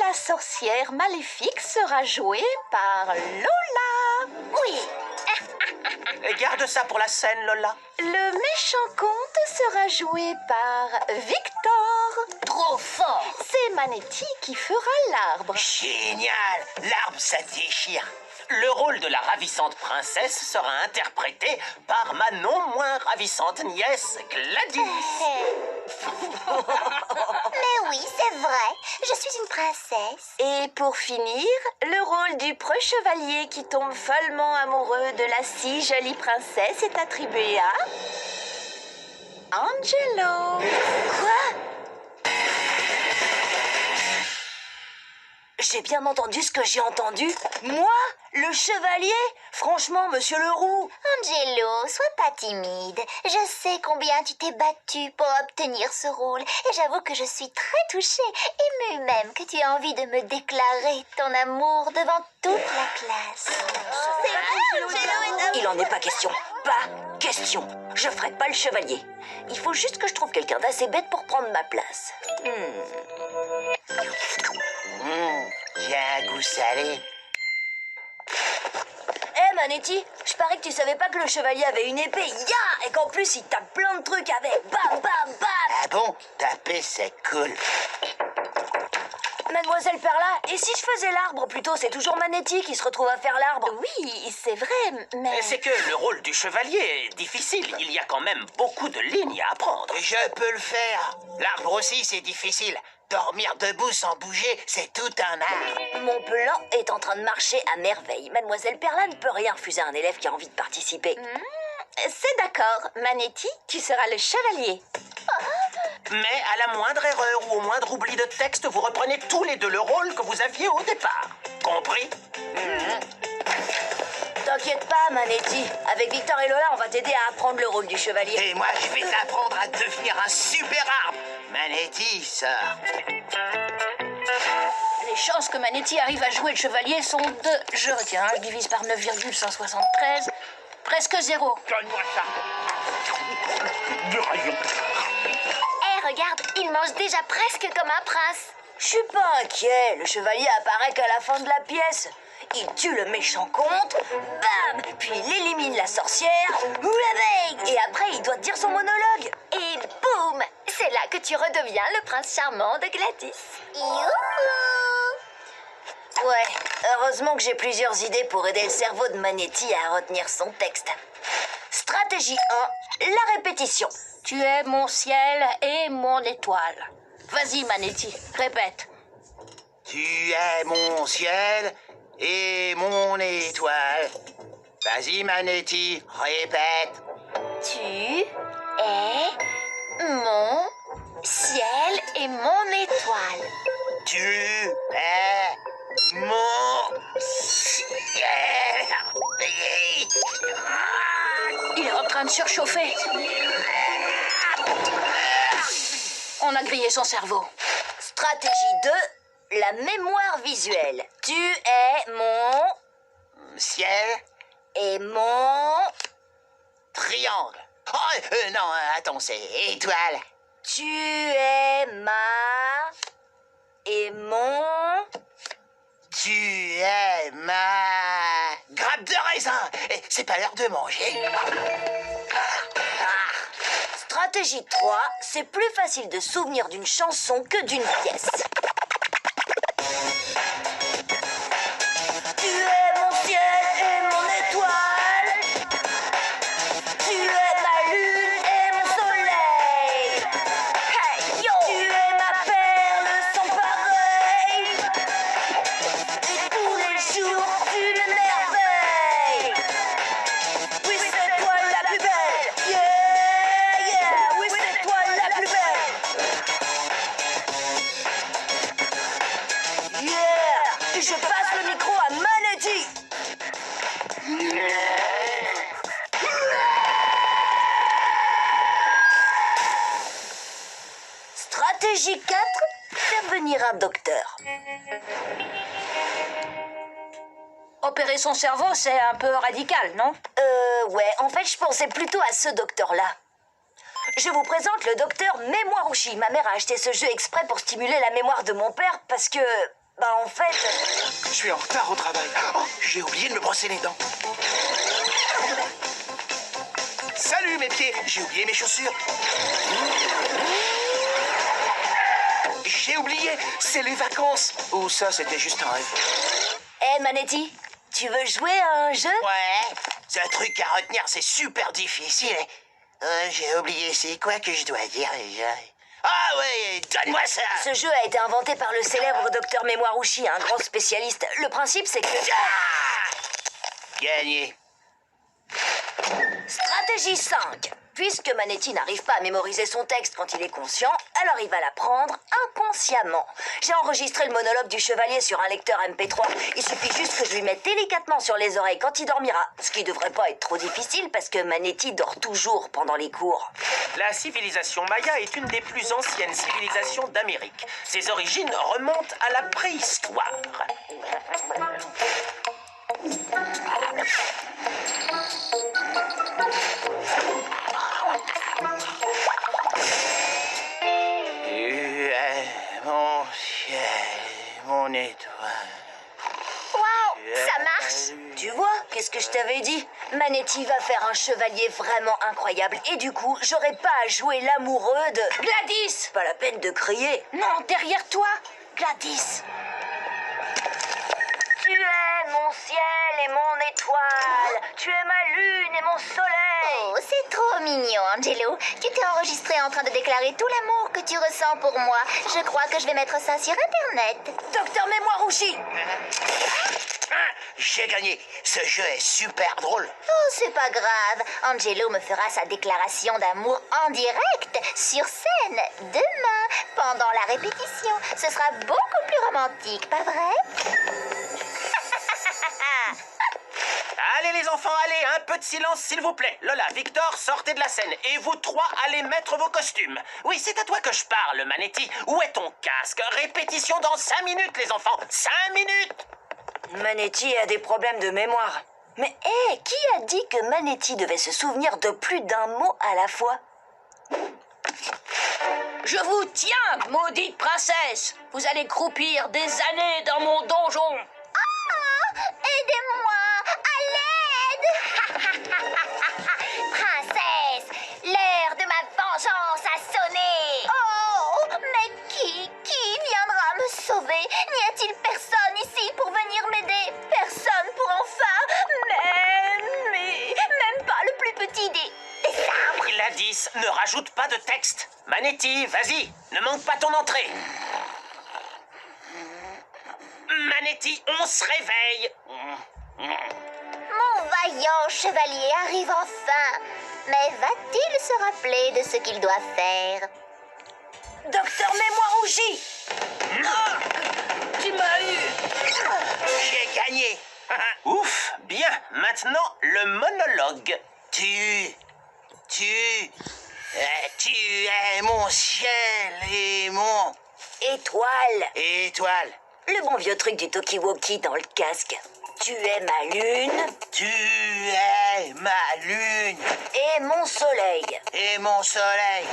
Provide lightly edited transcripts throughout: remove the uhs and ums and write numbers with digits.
la sorcière maléfique sera jouée par Lola. Oui. Garde ça pour la scène, Lola. Le méchant comte sera joué par Victor. Trop fort. C'est Manetti qui fera l'arbre. Génial! L'arbre, ça déchire. Le rôle de la ravissante princesse sera interprété par ma non moins ravissante nièce, Gladys. Mais oui, c'est vrai. Je suis une princesse. Et pour finir, le rôle du preux chevalier qui tombe follement amoureux de la si jolie princesse est attribué à Angelo. Quoi? J'ai bien entendu ce que j'ai entendu. Moi, le chevalier? Franchement, monsieur Leroux. Angelo, sois pas timide. Je sais combien tu t'es battu pour obtenir ce rôle. Et j'avoue que je suis très touchée, émue même que tu aies envie de me déclarer ton amour devant toute la classe. C'est vrai, Angelo est... Il en est pas question. Pas question. Je ferai pas le chevalier. Il faut juste que je trouve quelqu'un d'assez bête pour prendre ma place. J'ai un goût salé. Manetti, je parie que tu savais pas que le chevalier avait une épée, et qu'en plus il tape plein de trucs avec. Bam, bam, bam. Ah bon? Taper, c'est cool. Mademoiselle Perla, et si je faisais l'arbre plutôt? C'est toujours Manetti qui se retrouve à faire l'arbre. Oui, c'est vrai, mais... C'est que le rôle du chevalier est difficile. Il y a quand même beaucoup de lignes à apprendre. Je peux le faire. L'arbre aussi, c'est difficile. Dormir debout sans bouger, c'est tout un art. Mon plan est en train de marcher à merveille. Mademoiselle Perla ne peut rien refuser à un élève qui a envie de participer. C'est d'accord, Manetti, tu seras le chevalier. Mais à la moindre erreur ou au moindre oubli de texte, vous reprenez tous les deux le rôle que vous aviez au départ. Compris? T'inquiète pas, Manetti. Avec Victor et Lola, on va t'aider à apprendre le rôle du chevalier. Et moi, je vais t'apprendre à devenir un super arbre. Manetti, sort. Les chances que Manetti arrive à jouer le chevalier sont de... Je retiens, je divise par 9,173. Presque 0. Donne-moi ça. De rayon. Regarde, il mange déjà presque comme un prince. Je suis pas inquiet, le chevalier apparaît qu'à la fin de la pièce. Il tue le méchant comte, bam, puis il élimine la sorcière, oulabang, et après il doit dire son monologue. Et boum, c'est là que tu redeviens le prince charmant de Gladys. Youhou! Ouais, heureusement que j'ai plusieurs idées pour aider le cerveau de Manetti à retenir son texte. Stratégie 1, la répétition. Tu es mon ciel et mon étoile. Vas-y, Manetti, répète. Tu es mon ciel et mon étoile. Vas-y, Manetti, répète. Tu es mon ciel et mon étoile. Tu es mon ciel. Il est en train de surchauffer. On a grillé son cerveau. Stratégie 2, la mémoire visuelle. Tu es mon... Ciel, et mon... triangle. Oh, non, attends, c'est étoile. Tu es ma... et mon... Tu es ma... grappe de raisin. C'est pas l'heure de manger. Stratégie 3, c'est plus facile de souvenir d'une chanson que d'une pièce. Tu es mon ciel et mon étoile. Tu es ma lune et mon soleil. Hey, yo. Tu es ma perle sans pareil. Et tous les jours une merveille. Oui, c'est toi la plus belle. Yeah, yeah. Oui, c'est toi la plus belle. Yeah. Je passe le micro à Manetti. Stratégie 4, faire venir un docteur. Opérer son cerveau, c'est un peu radical, non? Ouais, en fait, je pensais plutôt à ce docteur-là. Je vous présente le docteur Mémoirouchi. Ma mère a acheté ce jeu exprès pour stimuler la mémoire de mon père parce que... Bah en fait... Je suis en retard au travail. Oh, j'ai oublié de me brosser les dents. Salut mes pieds, j'ai oublié mes chaussures. J'ai oublié, c'est les vacances. Ou ça, c'était juste un rêve. Hé, Manetti, tu veux jouer à un jeu? Ouais, c'est un truc à retenir, c'est super difficile. J'ai oublié, c'est quoi que je dois dire déjà? Ah ouais, donne-moi ça. Ce jeu a été inventé par le célèbre docteur Mémoirouchi, un grand spécialiste. Le principe, c'est que... Gagné. Stratégie 5. Puisque Manetti n'arrive pas à mémoriser son texte quand il est conscient, alors il va l'apprendre inconsciemment. J'ai enregistré le monologue du chevalier sur un lecteur MP3. Il suffit juste que je lui mette délicatement sur les oreilles quand il dormira. Ce qui devrait pas être trop difficile parce que Manetti dort toujours pendant les cours. La civilisation maya est une des plus anciennes civilisations d'Amérique. Ses origines remontent à la préhistoire. Mon ciel, mon étoile. Waouh, ça marche. Tu vois, qu'est-ce que je t'avais dit? Manetti va faire un chevalier vraiment incroyable. Et du coup, j'aurai pas à jouer l'amoureux de... Gladys! Pas la peine de crier. Non, derrière toi, Gladys. Tu es mon ciel et mon étoile. Tu es ma lune et mon soleil. Oh, c'est trop mignon, Angelo. Tu t'es enregistré en train de déclarer tout l'amour que tu ressens pour moi. Je crois que je vais mettre ça sur Internet. Docteur Mémoirouchi. J'ai gagné. Ce jeu est super drôle. Oh, c'est pas grave. Angelo me fera sa déclaration d'amour en direct, sur scène, demain, pendant la répétition. Ce sera beaucoup plus romantique, pas vrai? Allez les enfants, allez, un peu de silence s'il vous plaît. Lola, Victor, sortez de la scène. Et vous trois, allez mettre vos costumes. Oui, c'est à toi que je parle, Manetti. Où est ton casque? Répétition dans 5 minutes, les enfants. 5 minutes! Manetti a des problèmes de mémoire. Mais hé, qui a dit que Manetti devait se souvenir de plus d'un mot à la fois? Je vous tiens, maudite princesse! Vous allez croupir des années dans mon donjon! Oh, aidez-moi! À l'aide! Princesse, l'heure de ma vengeance a sonné! Oh, mais qui viendra me sauver? N'y a-t-il personne ici pour venir m'aider? Personne pour même pas le plus petit des arbres? Gladys, ne rajoute pas de texte. Manetti, vas-y, ne manque pas ton entrée. Manetti, on se réveille. Mon vaillant chevalier arrive enfin. Mais va-t-il se rappeler de ce qu'il doit faire? Docteur Mémoirouchi! Tu m'as eu! J'ai gagné. Ouf, bien, maintenant le monologue. Tu es mon ciel et mon Étoile! étoile. Le bon vieux truc du talkie-walkie dans le casque. Tu es ma lune Tu es ma lune et mon soleil. et mon soleil.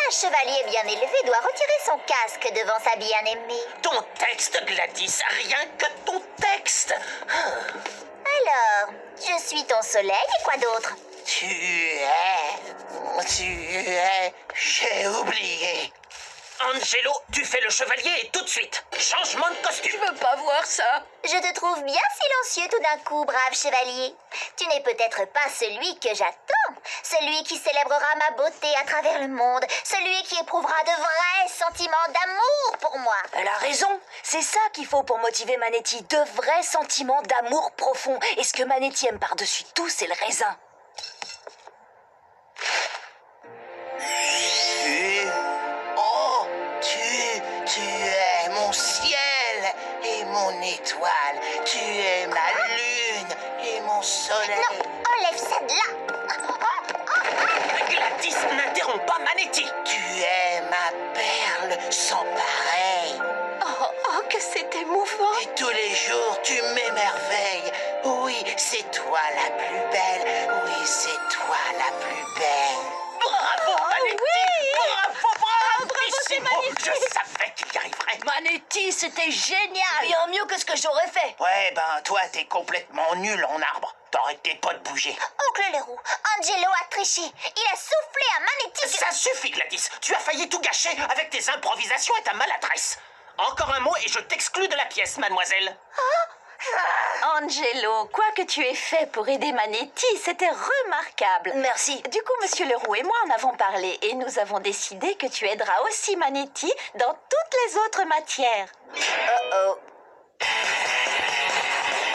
Un chevalier bien élevé doit retirer son casque devant sa bien-aimée. Ton texte, Gladys, rien que ton texte. Alors, je suis ton soleil et quoi d'autre? J'ai oublié. Angelo, tu fais le chevalier et tout de suite. Changement de costume. Je veux pas voir ça. Je te trouve bien silencieux tout d'un coup, brave chevalier. Tu n'es peut-être pas celui que j'attends. Celui qui célébrera ma beauté à travers le monde. Celui qui éprouvera de vrais sentiments d'amour pour moi. Elle a raison. C'est ça qu'il faut pour motiver Manetti. De vrais sentiments d'amour profond. Et ce que Manetti aime par-dessus tout, c'est le raisin. Tu es mon ciel et mon étoile. Tu es ma lune et mon soleil. Non, enlève ça de là. Gladys, n'interromps pas Manetti. Tu es ma perle sans pareil. Oh, que c'est émouvant. Et tous les jours, tu m'émerveilles. Oui, c'est toi la plus belle. Oui, c'est toi la plus belle. Bravo, Manetti. oui. Bravo, Bravo, c'est bravissimo. magnifique. Je savais qu'il y arriverait. c'était génial. Bien mieux que ce que j'aurais fait. Ouais, ben, toi, t'es complètement nul en arbre. T'arrêtais pas de bouger. Oncle Leroux, Angelo a triché. Il a soufflé à Magnétique. Ça suffit, Gladys. Tu as failli tout gâcher avec tes improvisations et ta maladresse. Encore un mot et je t'exclus de la pièce, mademoiselle. Angelo, quoi que tu aies fait pour aider Manetti, c'était remarquable. Merci. Du coup, Monsieur Leroux et moi en avons parlé et nous avons décidé que tu aideras aussi Manetti dans toutes les autres matières.